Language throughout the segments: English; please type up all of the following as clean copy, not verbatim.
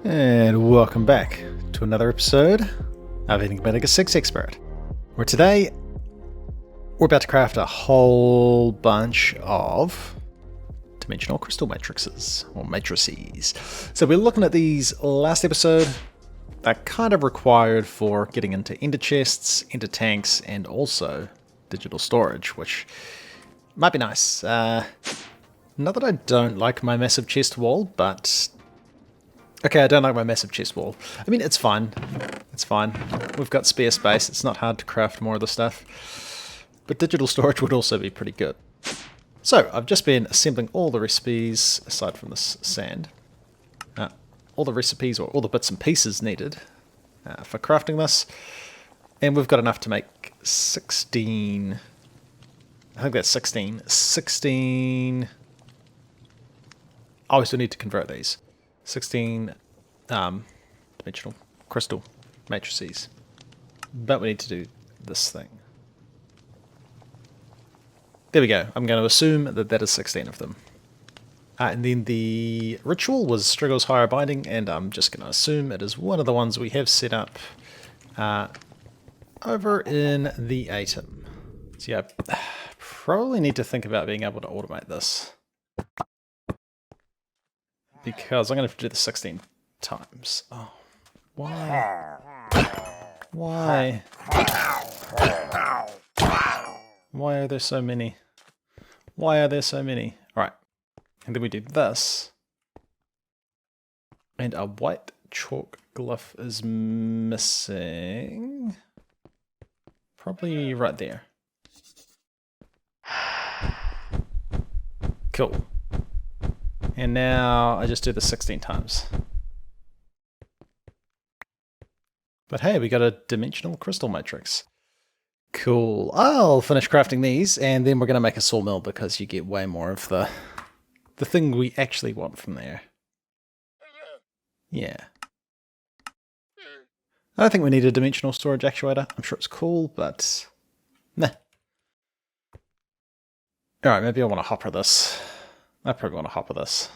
And welcome back to another episode of Enigmatica 6 Expert, where today we're about to craft a whole bunch of dimensional crystal matrices, or matrices. So we're looking at these last episode. They're kind of required for getting into ender chests, ender tanks, and also digital storage, which might be nice. Not that I don't like my massive chest wall, but... Okay, I don't like my massive chest wall. I mean, it's fine. It's fine. We've got spare space. It's not hard to craft more of the stuff. But digital storage would also be pretty good. So, I've just been assembling all the recipes, aside from this sand. All the recipes, or all the bits and pieces needed for crafting this. And we've got enough to make 16... I think that's 16. 16... Oh, we still need to convert these. 16 dimensional crystal matrices. But we need to do this thing. There we go. I'm going to assume that that is 16 of them. And then the ritual was Strigo's Higher Binding, and I'm just going to assume it is one of the ones we have set up over in the atom. So yeah, probably need to think about being able to automate this. Because I'm going to have to do this 16 times. Oh, why? Why? Why are there so many? Why are there so many? Alright. And then we do this. And a white chalk glyph is missing. Probably right there. Cool. And now I just do the 16 times. But hey, we got a dimensional crystal matrix. Cool. I'll finish crafting these, and then we're going to make a sawmill because you get way more of the thing we actually want from there. Yeah. I don't think we need a dimensional storage actuator. I'm sure it's cool, but nah. Alright, maybe I want to hopper this. I probably want to hopper this.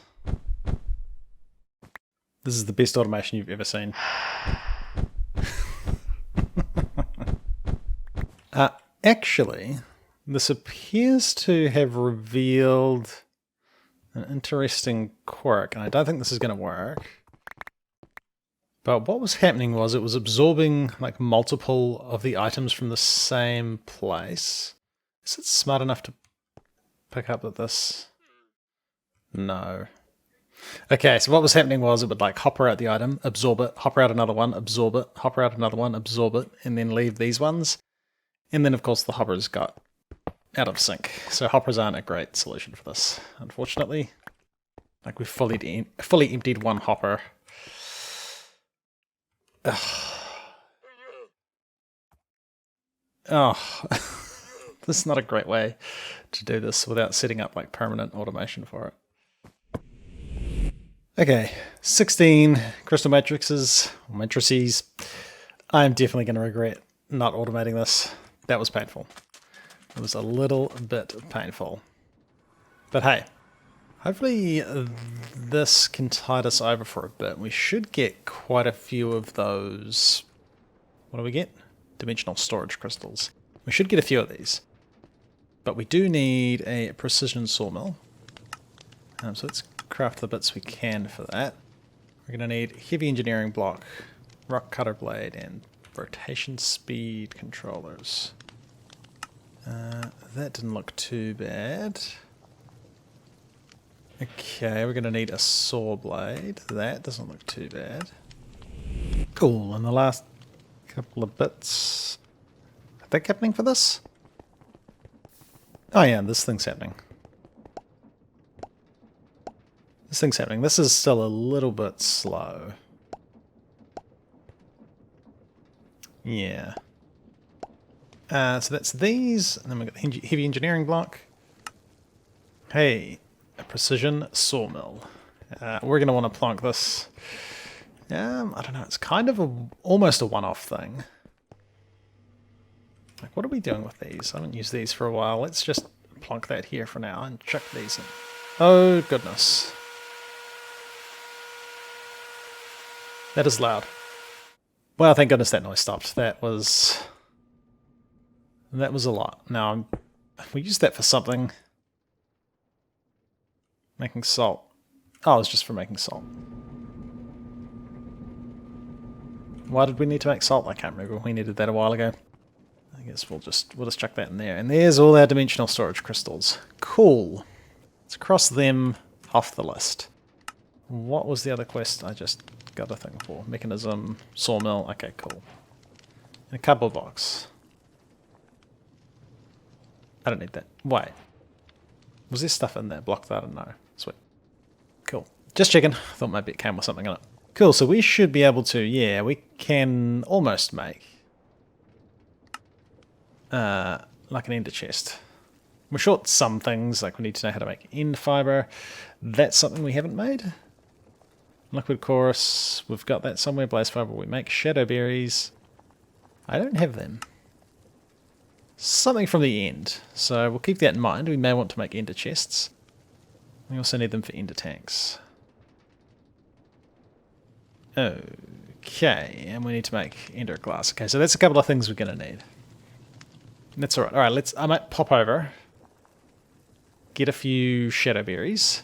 This is the best automation you've ever seen. Actually, this appears to have revealed an interesting quirk, and I don't think this is going to work. But what was happening was it was absorbing like multiple of the items from the same place. Is it smart enough to pick up that this... No. Okay, so what was happening was it would like hopper out the item, absorb it, hopper out another one, absorb it, hopper out another one, absorb it, and then leave these ones. And then of course the hoppers got out of sync. So hoppers aren't a great solution for this, unfortunately. Like we've fully emptied one hopper. Ugh. Oh, this is not a great way to do this without setting up like permanent automation for it. Okay, 16 crystal matrices, or matrices. I'm definitely going to regret not automating this. That was painful. It was a little bit painful. But hey, hopefully this can tide us over for a bit. We should get quite a few of those... What do we get? Dimensional storage crystals. We should get a few of these. But we do need a precision sawmill. So let's craft the bits we can for that. We're going to need heavy engineering block, rock cutter blade, and rotation speed controllers. That didn't look too bad. Okay, we're going to need a saw blade. That doesn't look too bad. Cool, and the last couple of bits. Are they happening for this? Oh yeah, this thing's happening. This thing's happening. This is still a little bit slow. Yeah. So that's these, and then we've got the heavy engineering block. Hey, a precision sawmill. We're going to want to plonk this. I don't know, it's kind of almost a one-off thing. Like, what are we doing with these? I haven't used these for a while. Let's just plonk that here for now and chuck these in. Oh, goodness. That is loud. Well, thank goodness that noise stopped. That was a lot. Now, we used that for something. Making salt. Oh, it was just for making salt. Why did we need to make salt? I can't remember. We needed that a while ago. I guess we'll just chuck that in there. And there's all our dimensional storage crystals. Cool. Let's cross them off the list. What was the other quest I just got a thing for? Mechanism, sawmill. Okay, cool. And a cardboard box. I don't need that. Wait. Was there stuff in there? Block that? No. Sweet. Cool. Just checking. Thought maybe it came with something in it. Cool, so we should be able to, yeah, we can almost make like an ender chest. We're short some things, like we need to know how to make end fiber. That's something we haven't made. Liquid chorus, we've got that somewhere. Blaze fiber, we make shadow berries. I don't have them. Something from the end, so we'll keep that in mind. We may want to make ender chests. We also need them for ender tanks. Okay, and we need to make ender glass. Okay, so that's a couple of things we're going to need. That's alright. Alright, I might pop over. Get a few shadow berries.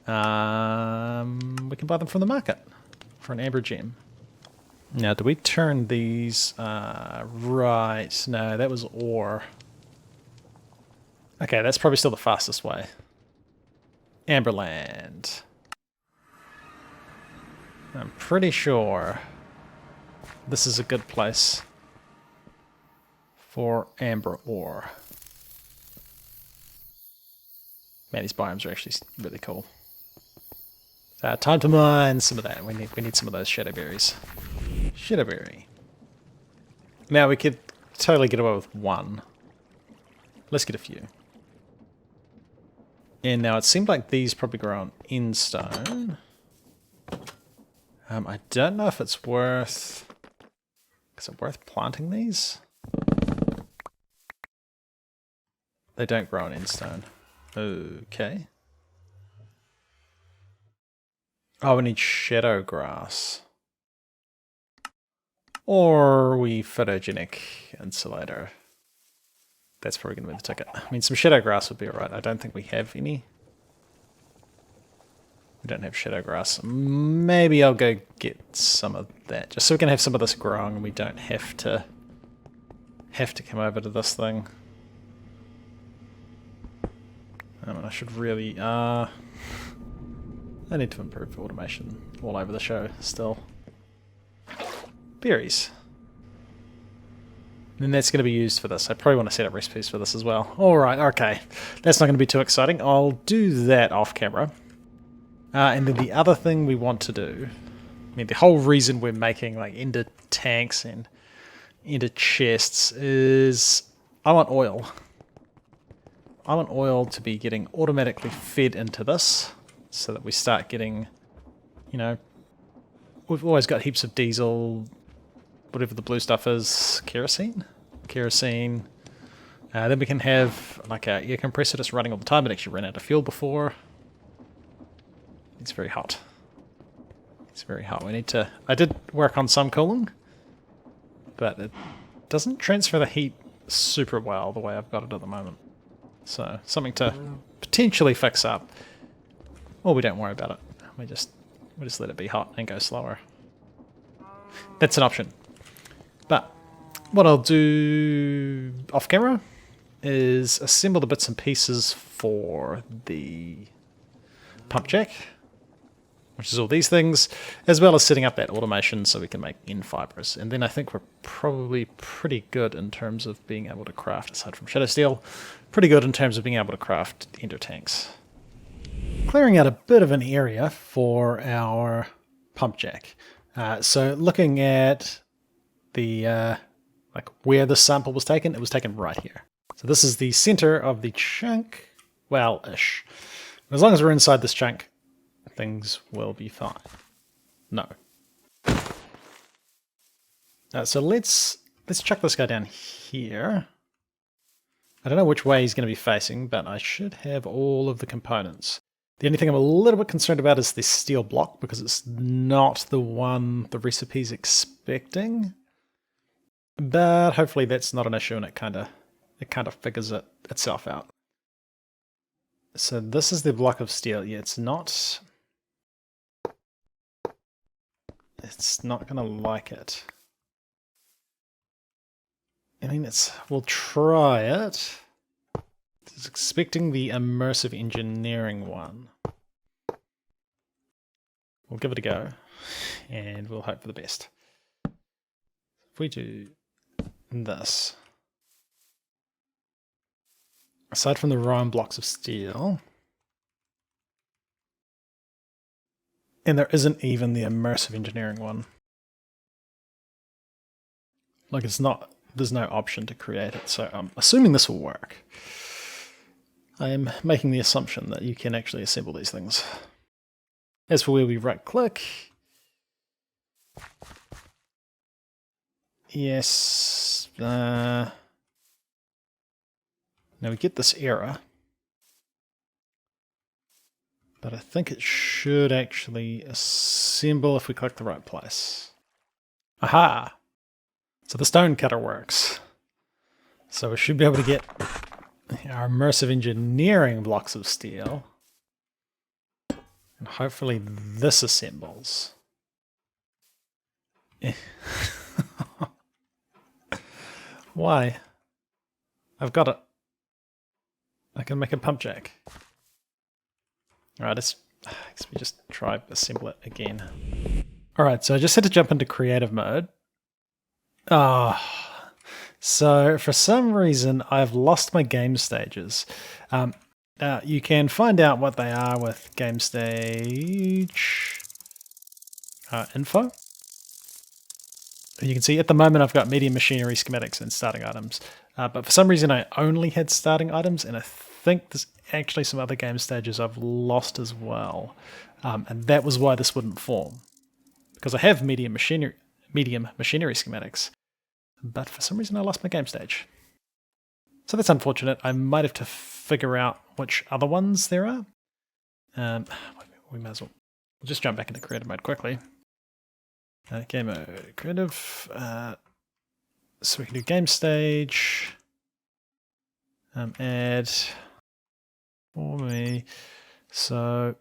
We can buy them from the market for an amber gem. Now, do we turn these... right, no, that was ore. Okay, that's probably still the fastest way. Amberland. I'm pretty sure this is a good place for amber ore. Man, these biomes are actually really cool. Time to mine some of that. We need some of those shadow berries. Shadow berry. Now we could totally get away with one. Let's get a few. And now it seemed like these probably grow on in stone. I don't know if it's worth... Is it worth planting these? They don't grow on in stone. Okay. Oh, we need shadow grass. Or we photogenic insulator. That's probably going to be the ticket. I mean, some shadow grass would be alright. I don't think we have any. We don't have shadow grass. Maybe I'll go get some of that, just so we can have some of this growing and we don't have to come over to this thing. I mean, I should really... I need to improve automation all over the show still. Berries. And that's going to be used for this. I probably want to set up recipes for this as well. Alright, okay. That's not going to be too exciting. I'll do that off camera. And then the other thing we want to do... I mean, the whole reason we're making like ender tanks and ender chests is... I want oil. I want oil to be getting automatically fed into this so that we start getting, you know, we've always got heaps of diesel, whatever the blue stuff is, kerosene? Kerosene. Then we can have like a air compressor just running all the time. It actually ran out of fuel before. It's very hot. It's very hot. We need to... I did work on some cooling, but it doesn't transfer the heat super well the way I've got it at the moment. So, something to potentially fix up. Or we don't worry about it. We just let it be hot and go slower. That's an option. But what I'll do off camera is assemble the bits and pieces for the Pumpjack, which is all these things, as well as setting up that automation so we can make end fibers. And then I think we're probably pretty good in terms of being able to craft, aside from shadow steel, pretty good in terms of being able to craft ender tanks. Clearing out a bit of an area for our Pumpjack. So looking at the like where the sample was taken, it was taken right here. So this is the center of the chunk, well-ish. As long as we're inside this chunk, things will be fine. No. So let's chuck this guy down here. I don't know which way he's going to be facing, but I should have all of the components. The only thing I'm a little bit concerned about is this steel block, because it's not the one the recipe's expecting. But hopefully that's not an issue, and it kind of figures itself out. So this is the block of steel. Yeah, it's not gonna like it. I mean, we'll try it. It's expecting the immersive engineering one. We'll give it a go, and we'll hope for the best. If we do this, aside from the round blocks of steel, and there isn't even the immersive engineering one. Like, there's no option to create it, so I'm assuming this will work. I'm making the assumption that you can actually assemble these things. As for where we right click, yes, now we get this error, but I think it should actually assemble if we click the right place. Aha! So the stone cutter works. So we should be able to get our immersive engineering blocks of steel. And hopefully this assembles. Why? I've got it. I can make a pump jack. Alright, let's just try assemble it again. Alright, so I just had to jump into creative mode. So for some reason I've lost my game stages. You can find out what they are with game stage info. You can see at the moment I've got medium machinery, schematics, and starting items. But for some reason I only had starting items, and I think there's actually some other game stages I've lost as well. And that was why this wouldn't form. Because I have medium machinery schematics, but for some reason I lost my game stage. So that's unfortunate. I might have to figure out which other ones there are. We might as well just jump back into creative mode quickly. Game mode, creative. So we can do game stage. Add for me. So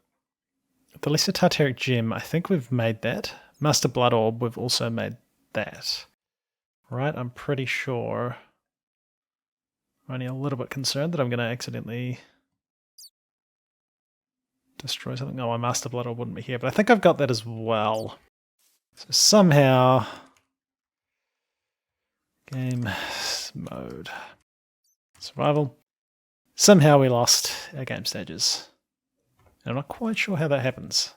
the lesser tartaric gem, I think we've made that. Master blood orb, we've also made that. Right, I'm pretty sure. I'm only a little bit concerned that I'm going to accidentally destroy something. No, my master blood orb wouldn't be here, but I think I've got that as well. So somehow, game mode, survival. Somehow we lost our game stages. And I'm not quite sure how that happens.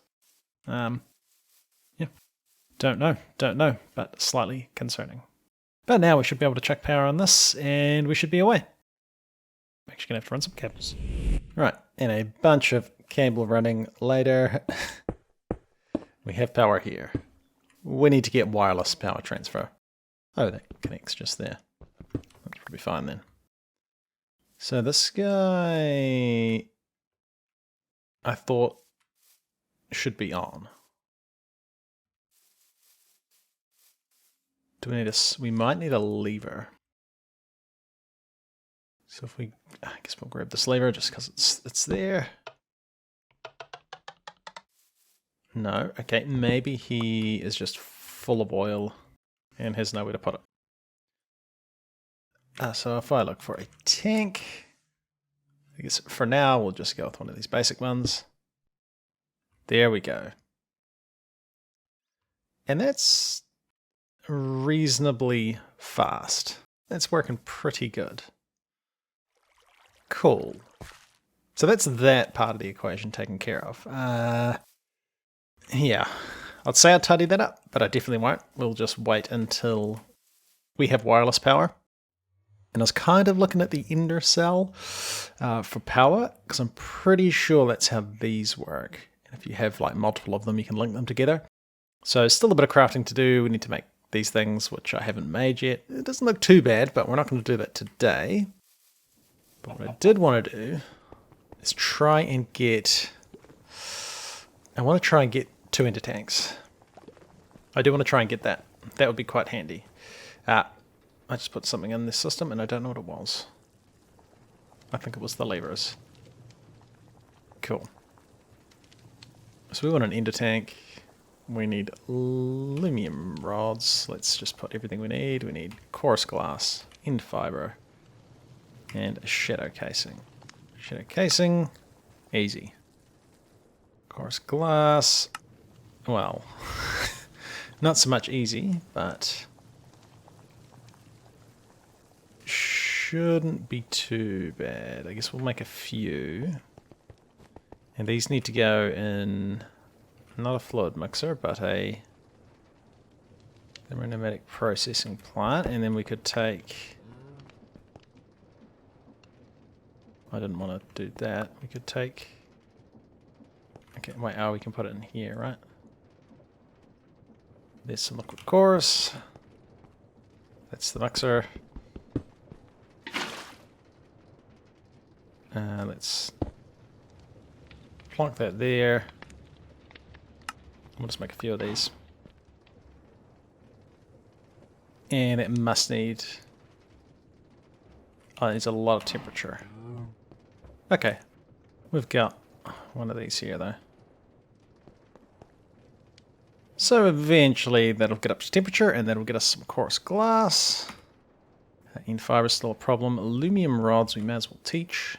Yeah, don't know, but slightly concerning. But now we should be able to chuck power on this, and we should be away. I'm actually going to have to run some cables. Right, and a bunch of cable running later. We have power here. We need to get wireless power transfer. Oh, that connects just there. That's probably fine then. So this guy, I thought, should be on. Do we need we might need a lever. So if I guess we'll grab this lever just because it's there. No, okay, maybe he is just full of oil and has nowhere to put it. So if I look for a tank, I guess for now we'll just go with one of these basic ones. There we go. And that's reasonably fast. That's working pretty good. Cool. So that's that part of the equation taken care of. Yeah, I'd say I'd tidy that up, but I definitely won't. We'll just wait until we have wireless power. And I was kind of looking at the ender cell for power, because I'm pretty sure that's how these work. And if you have like multiple of them, you can link them together. So still a bit of crafting to do. We need to make these things, which I haven't made yet. It doesn't look too bad, but we're not going to do that today. But what I did want to do is try and get I want to try and get 2 ender tanks. I do want to try and get that. That would be quite handy. I just put something in this system and I don't know what it was. I think it was the levers. Cool. So we want an ender tank. We need aluminum rods. Let's just put everything we need. We need coarse glass, end fiber, and a shadow casing. Shadow casing, easy. Coarse glass, well, not so much easy, but shouldn't be too bad. I guess we'll make a few. And these need to go in, not a fluid mixer, but a enigmatic processing plant. And then we could take, I didn't want to do that. We could take, okay, wait, oh, we can put it in here, right? There's some liquid coarse. That's the mixer. Let's plonk that there. We'll just make a few of these. And it must need... oh, it needs a lot of temperature. Okay. We've got one of these here, though. So eventually that'll get up to temperature, and that'll get us some coarse glass. End fiber is still a problem. Aluminum rods we may as well teach.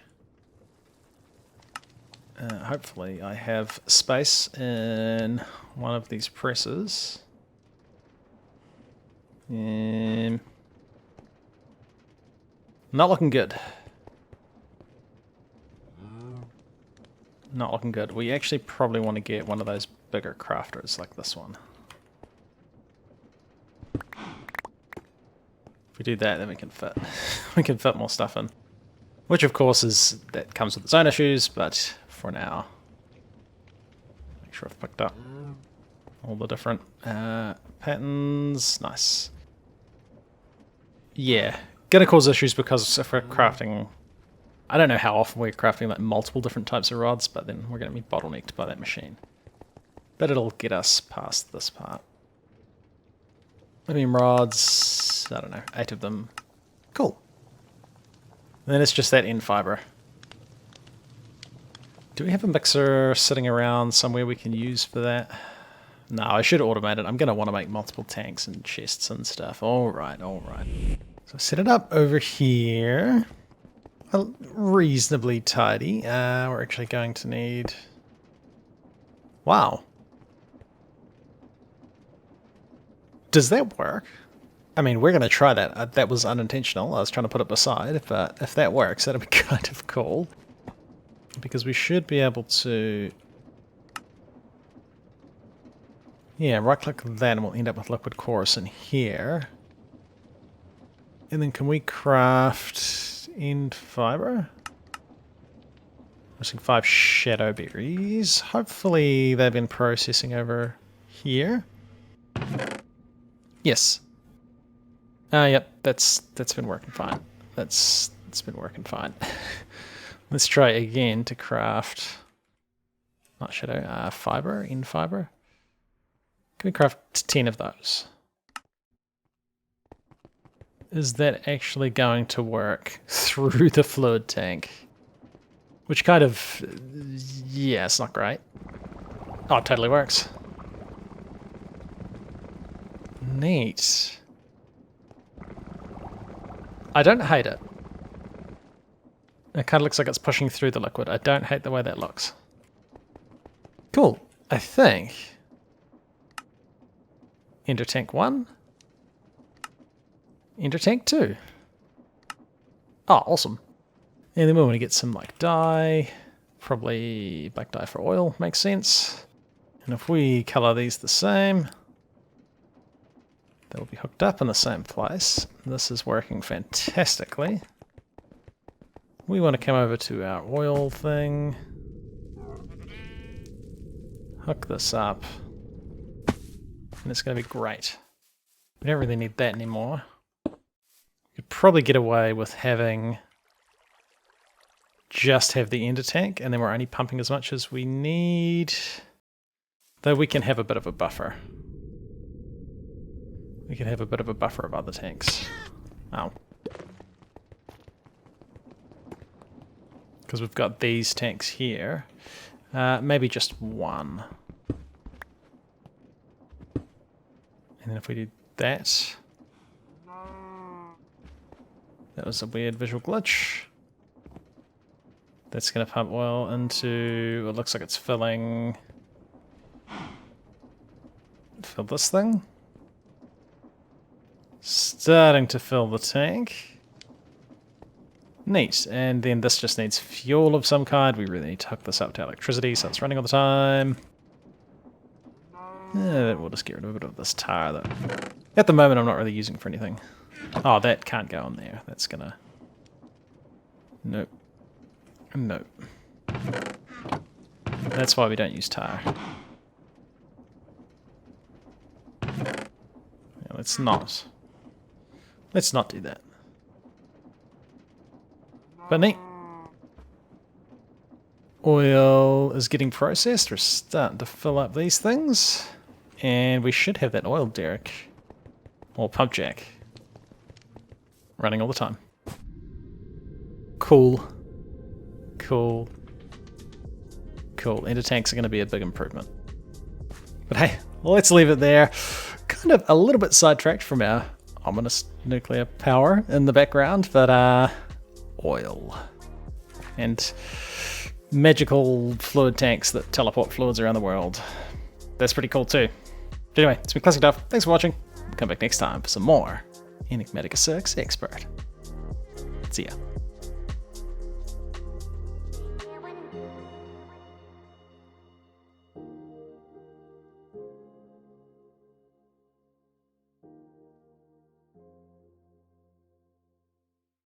Hopefully I have space in one of these presses. Not looking good. Not looking good. We actually probably want to get one of those bigger crafters like this one. If we do that, then we can fit. We can fit more stuff in. Which of course is, that comes with its own issues, but for now, make sure I've picked up all the different patterns. Nice. Yeah, gonna cause issues because if we're crafting, I don't know how often we're crafting like multiple different types of rods, but then we're gonna be bottlenecked by that machine. But it'll get us past this part. Aluminum rods, I don't know, 8 of them. Cool. And then it's just that end fiber. Do we have a mixer sitting around somewhere we can use for that? No, I should automate it. I'm going to want to make multiple tanks and chests and stuff. Alright, alright. So set it up over here. Reasonably tidy. We're actually going to need... wow. Does that work? I mean, we're going to try that. That was unintentional. I was trying to put it beside, but if that works, that'd be kind of cool. Because we should be able to... yeah, right-click that and we'll end up with liquid coarse in here. And then can we craft end fiber? Missing 5 shadow berries. Hopefully they've been processing over here. Yes. Yep, that's been working fine. That's been working fine. Let's try again to craft, not shadow, fiber, end fiber. Can we craft 10 of those? Is that actually going to work through the fluid tank? Which kind of, yeah, it's not great. Oh, it totally works. Neat. I don't hate it. It kind of looks like it's pushing through the liquid. I don't hate the way that looks. Cool. I think... ender tank 1. Ender tank 2. Oh, awesome. And then we want to get some like dye. Probably black dye for oil. Makes sense. And if we color these the same... they'll be hooked up in the same place. This is working fantastically. We want to come over to our oil thing. Hook this up. And it's going to be great. We don't really need that anymore. We could probably get away with having... just have the ender tank, and then we're only pumping as much as we need. Though we can have a bit of a buffer. We can have a bit of a buffer of other tanks. Oh. Because we've got these tanks here. Maybe just one. And then if we do that... That was a weird visual glitch. That's going to pump oil into... It looks like it's filling... Fill this thing. Starting to fill the tank. Neat. And then this just needs fuel of some kind. We really need to hook this up to electricity so it's running all the time. We'll just get rid of a bit of this tar that at the moment I'm not really using for anything. Oh, that can't go on there. That's gonna... Nope. Nope. That's why we don't use tar. Yeah, let's not do that. But neat. Oil is getting processed. We're starting to fill up these things. And we should have that oil derrick, or pump jack, running all the time. Cool. Cool. Cool. Enter tanks are going to be a big improvement. But hey, let's leave it there. Kind of a little bit sidetracked from our ominous nuclear power in the background, but oil. And magical fluid tanks that teleport fluids around the world. That's pretty cool too. But anyway, it's been ClassicDuff. Thanks for watching. Come back next time for some more Enigmatica 6 Expert. See ya.